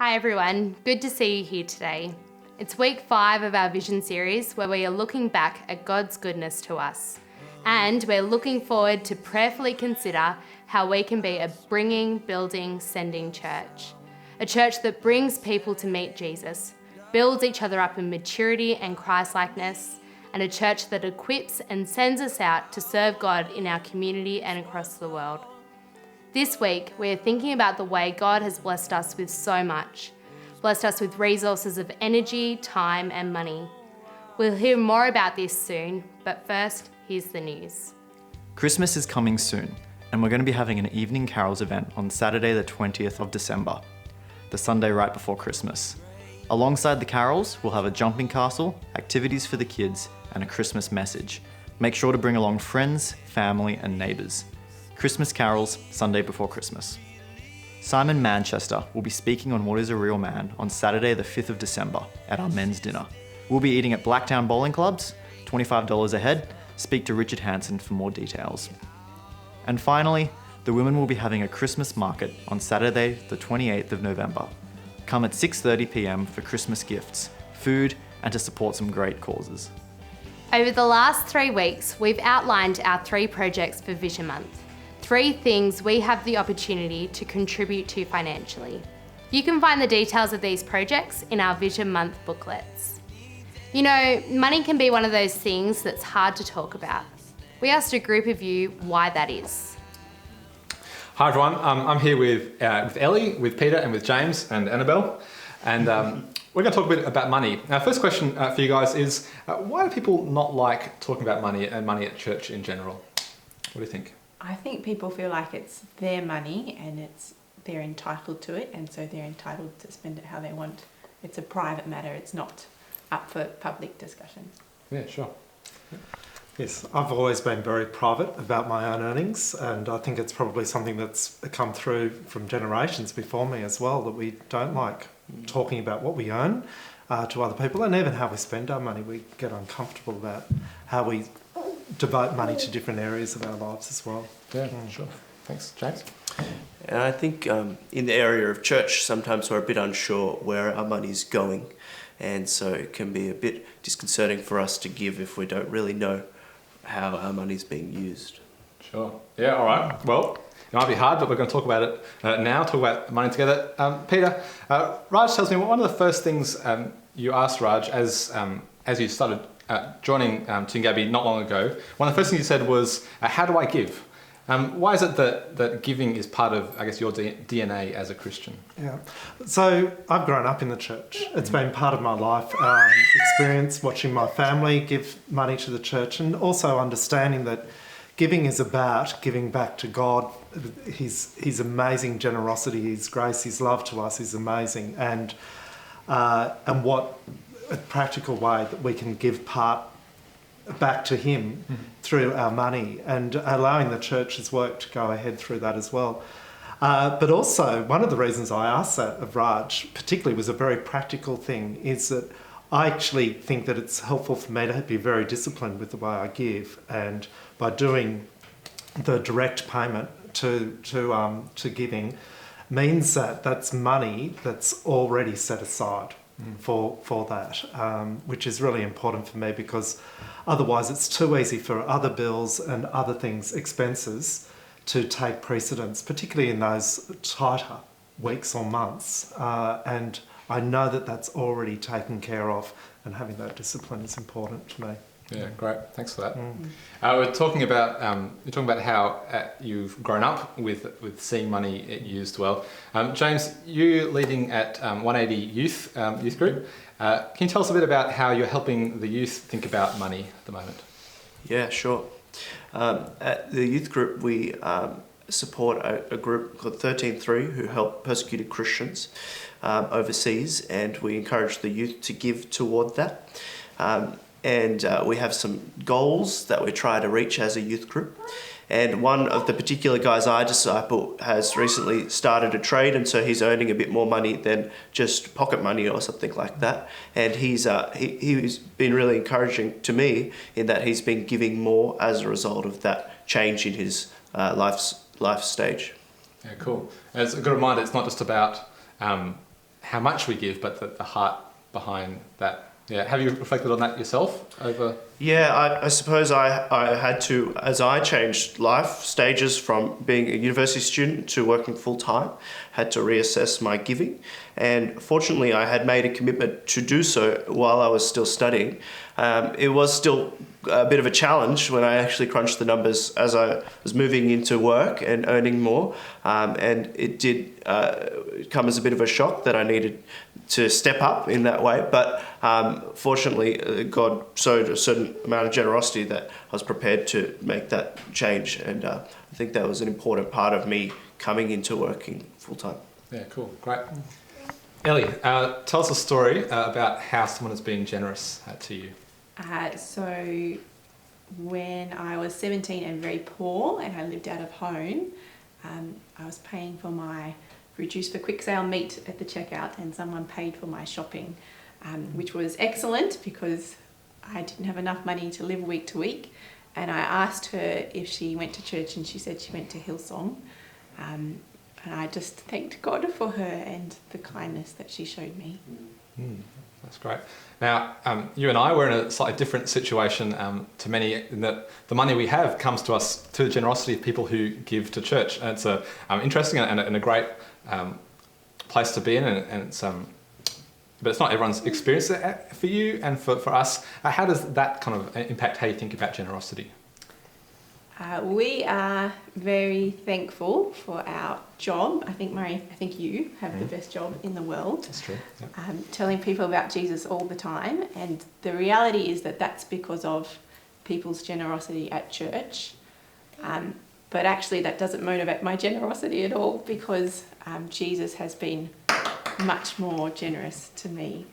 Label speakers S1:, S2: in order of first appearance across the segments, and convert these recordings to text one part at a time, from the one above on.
S1: Hi everyone, good to see you here today. It's week 5 of our Vision series where we are looking back at God's goodness to us. And we're looking forward to prayerfully consider how we can be a bringing, building, sending church. A church that brings people to meet Jesus, builds each other up in maturity and Christ-likeness, and a church that equips and sends us out to serve God in our community and across the world. This week, we're thinking about the way God has blessed us with so much, blessed us with resources of energy, time, and money. We'll hear more about this soon, but first, here's the news.
S2: Christmas is coming soon, and we're going to be having an evening carols event on Saturday the 20th of December, the Sunday right before Christmas. Alongside the carols, we'll have a jumping castle, activities for the kids, and a Christmas message. Make sure to bring along friends, family, and neighbours. Christmas carols, Sunday before Christmas. Simon Manchester will be speaking on What is a Real Man on Saturday the 5th of December at our men's dinner. We'll be eating at Blacktown Bowling Clubs, $25 a head. Speak to Richard Hanson for more details. And finally, the women will be having a Christmas market on Saturday the 28th of November. Come at 6:30 p.m. for Christmas gifts, food, and to support some great causes.
S1: Over the last 3 weeks, we've outlined our 3 projects for Vision Month. 3 things we have the opportunity to contribute to financially. You can find the details of these projects in our Vision Month booklets. You know, money can be one of those things that's hard to talk about. We asked a group of you why that is.
S3: Hi everyone, I'm here with Ellie, with Peter and with James and Annabelle, and we're going to talk a bit about money. Now, first question for you guys is, why do people not like talking about money and money at church in general? What do you think?
S4: I think people feel like it's their money and they're entitled to it, and so they're entitled to spend it how they want. It's a private matter, it's not up for public discussion.
S3: Yeah, sure.
S5: Yes, I've always been very private about my own earnings, and I think it's probably something that's come through from generations before me as well, that we don't like talking about what we earn to other people, and even how we spend our money. We get uncomfortable about how we devote money to different areas of our lives as well.
S3: Yeah, sure. Thanks. James?
S6: And I think in the area of church, sometimes we're a bit unsure where our money's going, and so it can be a bit disconcerting for us to give if we don't really know how our money's being used.
S3: Sure. Yeah, all right. Well, it might be hard, but we're going to talk about it now, talk about money together. Peter, Raj tells me one of the first things you asked Raj as you started joining Toongabbie not long ago, one of the first things you said was, how do I give? Why is it that giving is part of, I guess, your DNA as a Christian?
S5: Yeah. So I've grown up in the church. It's been part of my life experience, watching my family give money to the church, and also understanding that giving is about giving back to God. His amazing generosity, His grace, His love to us is amazing, and what a practical way that we can give part back to Him through our money, and allowing the church's work to go ahead through that as well. But also, one of the reasons I asked that of Raj particularly was a very practical thing, is that I actually think that it's helpful for me to be very disciplined with the way I give, and by doing the direct payment to giving means that that's money that's already set aside for that, which is really important for me, because otherwise it's too easy for other bills and other things, expenses, to take precedence, particularly in those tighter weeks or months. And I know that that's already taken care of, and having that discipline is important to me.
S3: Yeah, great. Thanks for that. We're talking about you're talking about how you've grown up with seeing money used well. James, you leading at 180 youth group. Can you tell us a bit about how you're helping the youth think about money at the moment?
S6: Yeah, sure. At the youth group, we support a group called 13-3 who help persecuted Christians overseas, and we encourage the youth to give toward that. And we have some goals that we try to reach as a youth group. And one of the particular guys I disciple has recently started a trade, and so he's earning a bit more money than just pocket money or something like that. And he's been really encouraging to me in that he's been giving more as a result of that change in his life stage.
S3: Yeah, cool. As a good reminder, it's not just about how much we give, but the heart behind that. Yeah, have you reflected on that yourself over?
S6: Yeah, I suppose I had to, as I changed life stages from being a university student to working full time, had to reassess my giving. And fortunately, I had made a commitment to do so while I was still studying. It was still a bit of a challenge when I actually crunched the numbers as I was moving into work and earning more. And it did come as a bit of a shock that I needed to step up in that way. But fortunately, God showed a certain amount of generosity that I was prepared to make that change. And I think that was an important part of me coming into working full time.
S3: Yeah, cool, great. Ellie, tell us a story about how someone has been generous to you.
S4: So when I was 17 and very poor and I lived out of home, I was paying for my reduced for quick sale meat at the checkout, and someone paid for my shopping, which was excellent because I didn't have enough money to live week to week. And I asked her if she went to church, and she said she went to Hillsong. And I just thanked God for her and the kindness that she showed me.
S3: That's great. Now, you and I were in a slightly different situation to many, in that the money we have comes to us through the generosity of people who give to church. And it's a interesting and a great place to be in, and it's but it's not everyone's experience. For you and for us, how does that kind of impact how you think about generosity?
S4: We are very thankful for our job. I think you have the best job in the world.
S3: That's true. Yeah.
S4: Telling people about Jesus all the time. And the reality is that that's because of people's generosity at church. But actually that doesn't motivate my generosity at all, because Jesus has been much more generous to me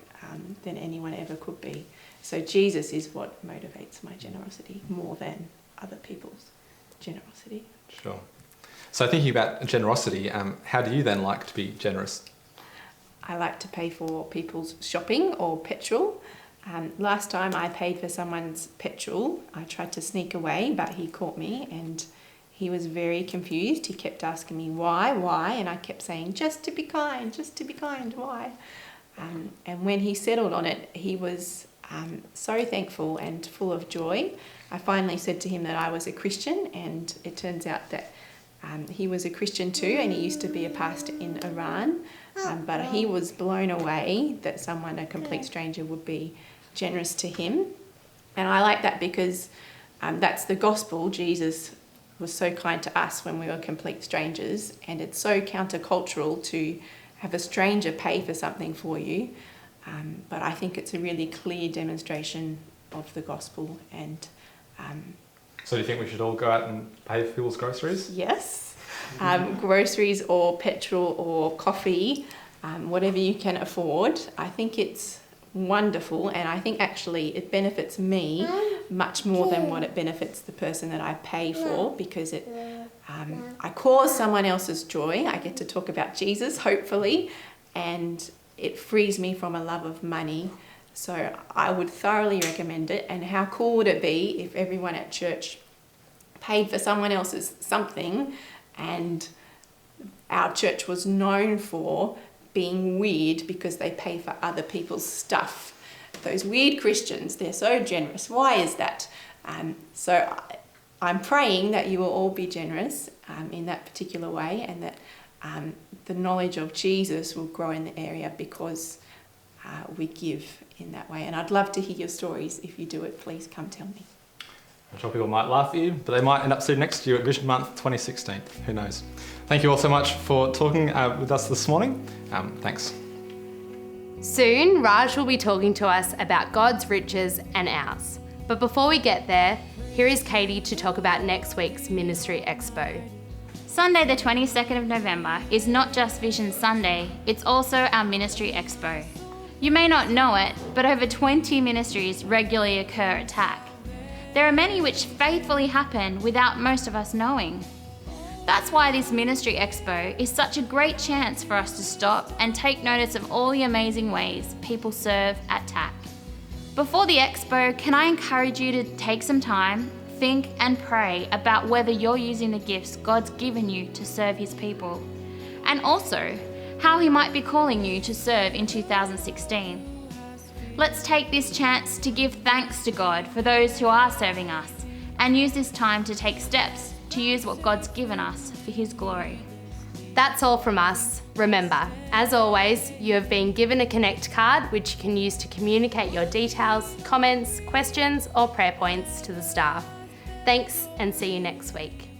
S4: than anyone ever could be. So Jesus is what motivates my generosity more than other people's generosity.
S3: Sure. So thinking about generosity, how do you then like to be generous?
S4: I like to pay for people's shopping or petrol. Last time I paid for someone's petrol, I tried to sneak away, but he caught me and he was very confused. He kept asking me why, and I kept saying, just to be kind, why? And when he settled on it, he was so thankful and full of joy. I finally said to him that I was a Christian, and it turns out that he was a Christian too, and he used to be a pastor in Iran, but he was blown away that someone, a complete stranger, would be generous to him. And I like that because that's the gospel. Jesus was so kind to us when we were complete strangers, and it's so countercultural to have a stranger pay for something for you. But I think it's a really clear demonstration of the gospel. And
S3: so do you think we should all go out and pay for people's groceries?
S4: yes, groceries or petrol or coffee, whatever you can afford. I think it's wonderful, and I think actually it benefits me much more than what it benefits the person that I pay for, because I cause someone else's joy. I get to talk about Jesus, hopefully, and it frees me from a love of money. So I would thoroughly recommend it. And how cool would it be if everyone at church paid for someone else's something, and our church was known for being weird because they pay for other people's stuff. Those weird Christians, they're so generous. Why is that? So I'm praying that you will all be generous in that particular way, and that the knowledge of Jesus will grow in the area because we give in that way. And I'd love to hear your stories. If you do it, please come tell me.
S3: I'm sure people might laugh at you, but they might end up sitting next to you at Vision Month 2016. Who knows? Thank you all so much for talking with us this morning. Thanks.
S1: Soon, Raj will be talking to us about God's riches and ours. But before we get there, here is Katie to talk about next week's Ministry Expo.
S7: Sunday the 22nd of November is not just Vision Sunday, it's also our Ministry Expo. You may not know it, but over 20 ministries regularly occur at TAC. There are many which faithfully happen without most of us knowing. That's why this Ministry Expo is such a great chance for us to stop and take notice of all the amazing ways people serve at TAC. Before the Expo, can I encourage you to take some time, think and pray about whether you're using the gifts God's given you to serve His people. And also, how He might be calling you to serve in 2016. Let's take this chance to give thanks to God for those who are serving us and use this time to take steps to use what God's given us for His glory.
S1: That's all from us. Remember, as always, you have been given a Connect card which you can use to communicate your details, comments, questions, or prayer points to the staff. Thanks, and see you next week.